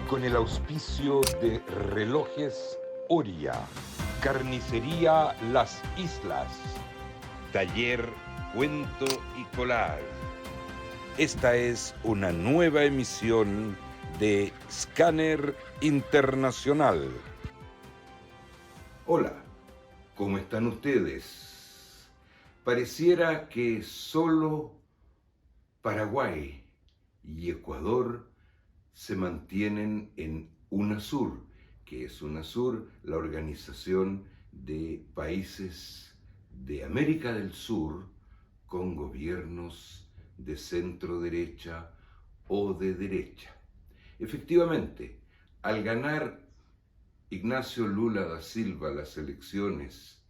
con el auspicio de Relojes Oria, Carnicería Las Islas, Taller Cuento y Collage. Esta es una nueva emisión de Scanner Internacional. Hola, ¿cómo están ustedes? Pareciera que solo Paraguay y Ecuador se mantienen en UNASUR, que es UNASUR, la organización de países de América del Sur con gobiernos de centro derecha o de derecha. Efectivamente, al ganar Ignacio Lula da Silva las elecciones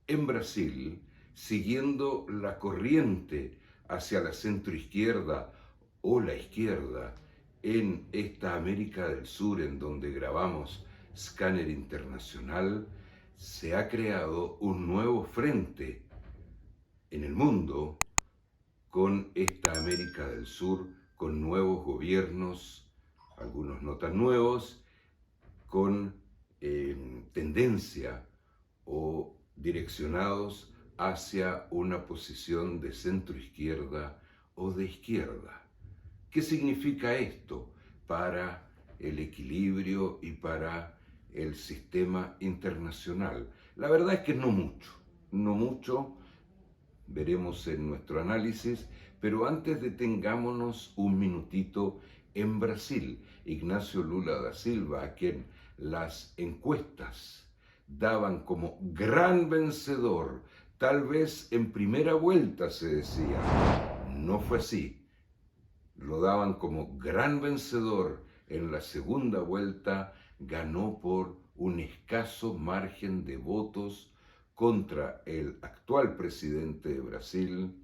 en Brasil, siguiendo la corriente hacia la centroizquierda o la izquierda en esta América del Sur en donde grabamos Scanner Internacional, se ha creado un nuevo frente en el mundo con esta América del Sur, con nuevos gobiernos, algunos no tan nuevos, con tendencia o direccionados hacia una posición de centroizquierda o de izquierda. ¿Qué significa esto para el equilibrio y para el sistema internacional? La verdad es que no mucho, veremos en nuestro análisis, pero antes detengámonos un minutito en Brasil. Ignacio Lula da Silva, a quien las encuestas daban como gran vencedor, tal vez en primera vuelta se decía, no fue así. Lo daban como gran vencedor en la segunda vuelta, ganó por un escaso margen de votos contra el actual presidente de Brasil,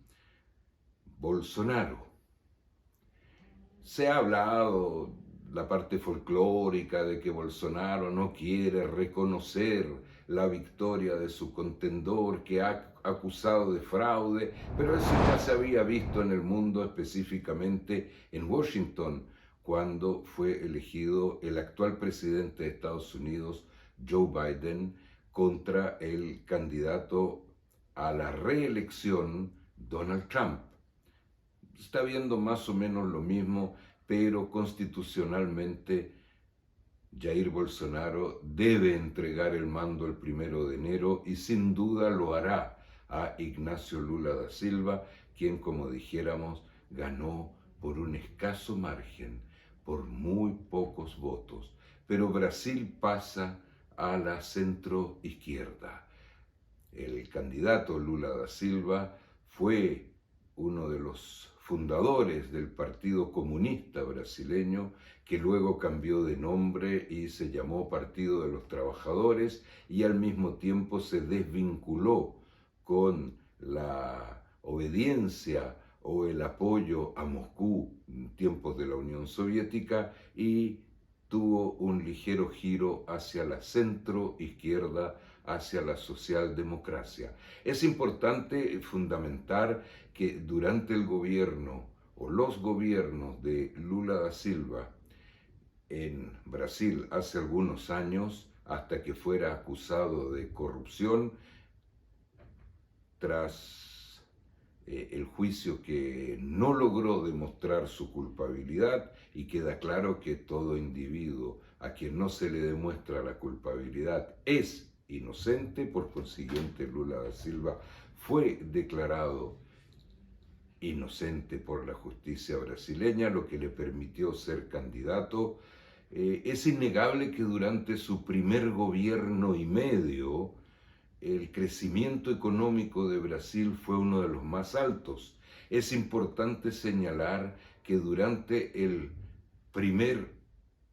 Bolsonaro. Se ha hablado la parte folclórica de que Bolsonaro no quiere reconocer la victoria de su contendor, que ha acusado de fraude, pero eso ya se había visto en el mundo, específicamente en Washington, cuando fue elegido el actual presidente de Estados Unidos, Joe Biden, contra el candidato a la reelección, Donald Trump. Está viendo más o menos lo mismo, pero constitucionalmente Jair Bolsonaro debe entregar el mando el 1 de enero y sin duda lo hará a Ignacio Lula da Silva, quien, como dijéramos, ganó por un escaso margen, por muy pocos votos. Pero Brasil pasa a la centroizquierda. El candidato Lula da Silva fue uno de los fundadores del Partido Comunista Brasileño, que luego cambió de nombre y se llamó Partido de los Trabajadores, y al mismo tiempo se desvinculó con la obediencia o el apoyo a Moscú en tiempos de la Unión Soviética y tuvo un ligero giro hacia la centroizquierda, hacia la socialdemocracia. Es importante fundamentar que durante el gobierno o los gobiernos de Lula da Silva en Brasil hace algunos años, hasta que fuera acusado de corrupción tras el juicio que no logró demostrar su culpabilidad, y queda claro que todo individuo a quien no se le demuestra la culpabilidad es inocente. Por consiguiente, Lula da Silva fue declarado inocente por la justicia brasileña, lo que le permitió ser candidato. Es innegable que durante su primer gobierno y medio, el crecimiento económico de Brasil fue uno de los más altos. Es importante señalar que durante el primer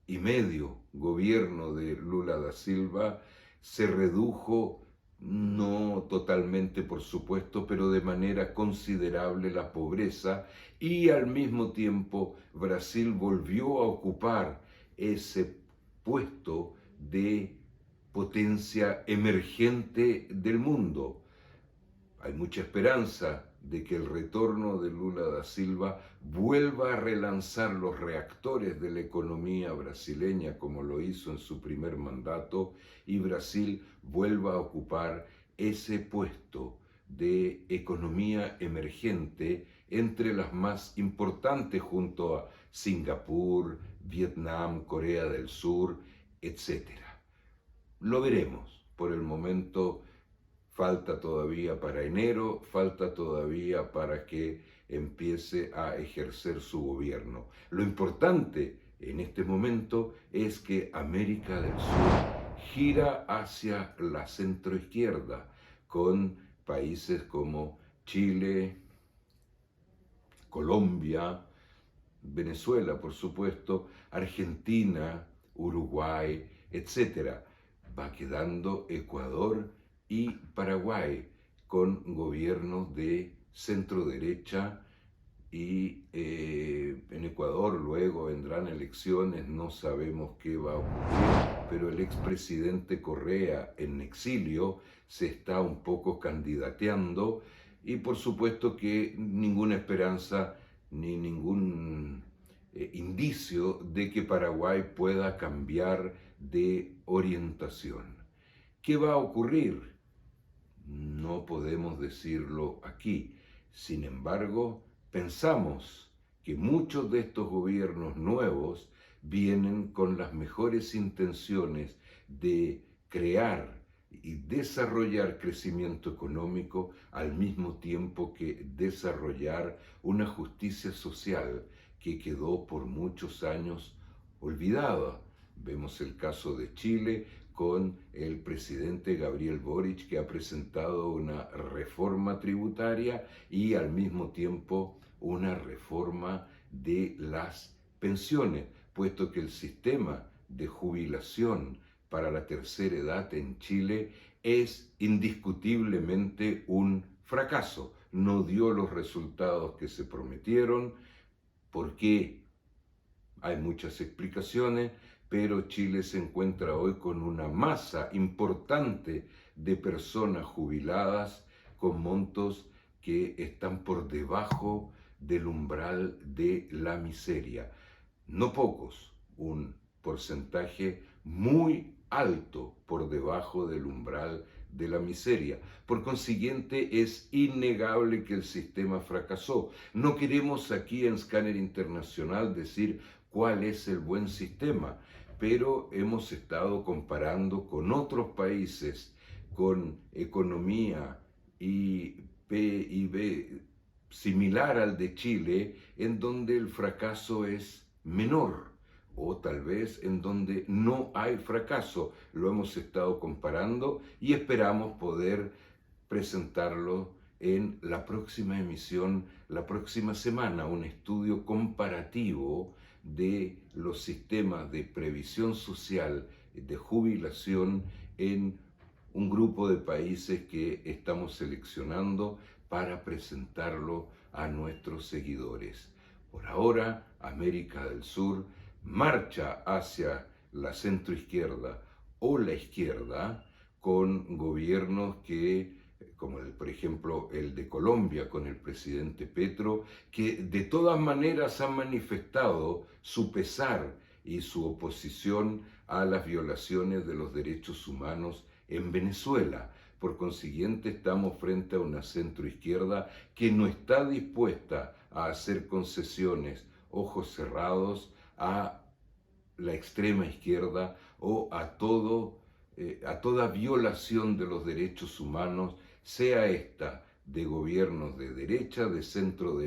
y medio gobierno de Lula da Silva se redujo, no totalmente por supuesto, pero de manera considerable la pobreza, y al mismo tiempo Brasil volvió a ocupar ese puesto de potencia emergente del mundo. Hay mucha esperanza de que el retorno de Lula da Silva vuelva a relanzar los reactores de la economía brasileña como lo hizo en su primer mandato y Brasil vuelva a ocupar ese puesto de economía emergente entre las más importantes junto a Singapur, Vietnam, Corea del Sur, etcétera. Lo veremos. Por el momento falta todavía para enero, falta todavía para que empiece a ejercer su gobierno. Lo importante en este momento es que América del Sur gira hacia la centroizquierda, con países como Chile, Colombia, Venezuela, por supuesto, Argentina, Uruguay, etcétera. Va quedando Ecuador y Paraguay con gobiernos de centro derecha y en Ecuador luego vendrán elecciones, no sabemos qué va a ocurrir, pero el expresidente Correa en exilio se está un poco candidateando y por supuesto que ninguna esperanza ni ningún indicio de que Paraguay pueda cambiar de orientación. ¿Qué va a ocurrir? No podemos decirlo aquí. Sin embargo, pensamos que muchos de estos gobiernos nuevos vienen con las mejores intenciones de crear y desarrollar crecimiento económico al mismo tiempo que desarrollar una justicia social que quedó por muchos años olvidada. Vemos el caso de Chile con el presidente Gabriel Boric, que ha presentado una reforma tributaria y al mismo tiempo una reforma de las pensiones, puesto que el sistema de jubilación para la tercera edad en Chile es indiscutiblemente un fracaso. No dio los resultados que se prometieron. ¿Por qué? Hay muchas explicaciones, pero Chile se encuentra hoy con una masa importante de personas jubiladas con montos que están por debajo del umbral de la miseria. No pocos, un porcentaje muy alto por debajo del umbral de la miseria. Por consiguiente, es innegable que el sistema fracasó. No queremos aquí en Scanner Internacional decir cuál es el buen sistema, pero hemos estado comparando con otros países con economía y PIB similar al de Chile, en donde el fracaso es menor, o tal vez en donde no hay fracaso. Lo hemos estado comparando y esperamos poder presentarlo en la próxima emisión, la próxima semana, un estudio comparativo de los sistemas de previsión social, de jubilación en un grupo de países que estamos seleccionando para presentarlo a nuestros seguidores. Por ahora, América del Sur marcha hacia la centroizquierda o la izquierda con gobiernos que, como por ejemplo el de Colombia con el presidente Petro, que de todas maneras han manifestado su pesar y su oposición a las violaciones de los derechos humanos en Venezuela. Por consiguiente, estamos frente a una centroizquierda que no está dispuesta a hacer concesiones, ojos cerrados, a la extrema izquierda o a toda violación de los derechos humanos, sea esta de gobiernos de derecha, de centro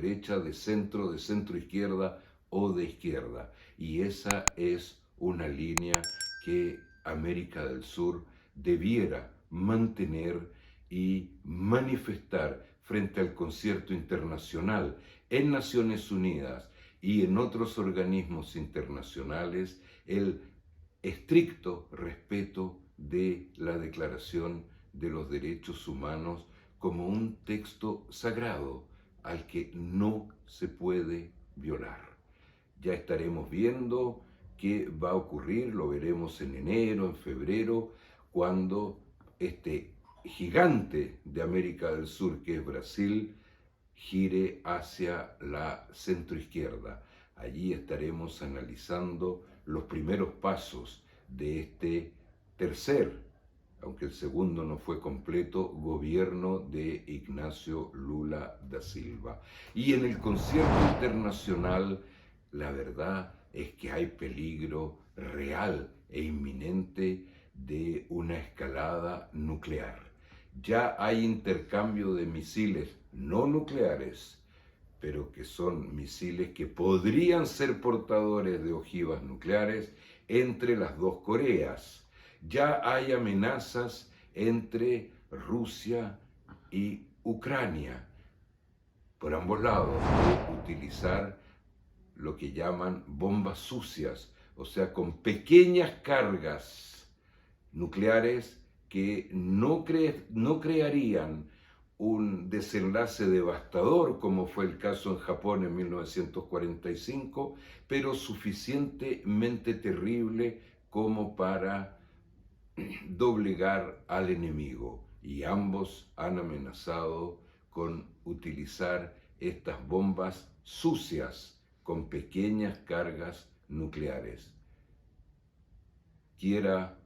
izquierda o de izquierda. Y esa es una línea que América del Sur debiera mantener y manifestar frente al concierto internacional en Naciones Unidas y en otros organismos internacionales, el estricto respeto de la Declaración de los Derechos Humanos como un texto sagrado al que no se puede violar. Ya estaremos viendo qué va a ocurrir, lo veremos en enero, en febrero, cuando este gigante de América del Sur, que es Brasil, gire hacia la centroizquierda. Allí estaremos analizando los primeros pasos de este tercer, aunque el segundo no fue completo, gobierno de Ignacio Lula da Silva. Y en el concierto internacional, la verdad es que hay peligro real e inminente de una escalada nuclear. Ya hay intercambio de misiles no nucleares, pero que son misiles que podrían ser portadores de ojivas nucleares entre las dos Coreas. Ya hay amenazas entre Rusia y Ucrania, por ambos lados, de utilizar lo que llaman bombas sucias, o sea, con pequeñas cargas nucleares que no crearían un desenlace devastador, como fue el caso en Japón en 1945, pero suficientemente terrible como para doblegar al enemigo. Y ambos han amenazado con utilizar estas bombas sucias con pequeñas cargas nucleares. Quiera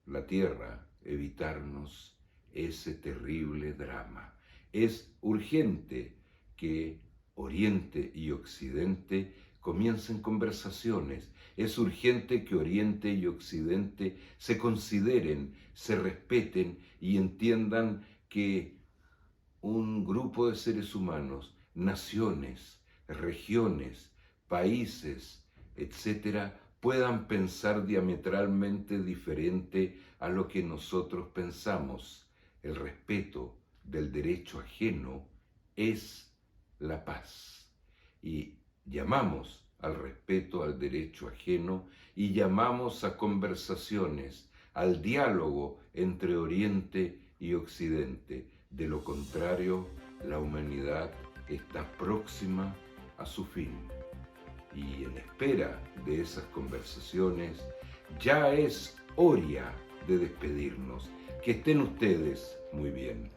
la Tierra evitarnos ese terrible drama. Es urgente que Oriente y Occidente comiencen conversaciones. Es urgente que Oriente y Occidente se consideren, se respeten y entiendan que un grupo de seres humanos, naciones, regiones, países, etcétera, puedan pensar diametralmente diferente a lo que nosotros pensamos. El respeto del derecho ajeno es la paz. Y llamamos al respeto al derecho ajeno y llamamos a conversaciones, al diálogo entre Oriente y Occidente. De lo contrario, la humanidad está próxima a su fin. Y en espera de esas conversaciones, ya es hora de despedirnos. Que estén ustedes muy bien.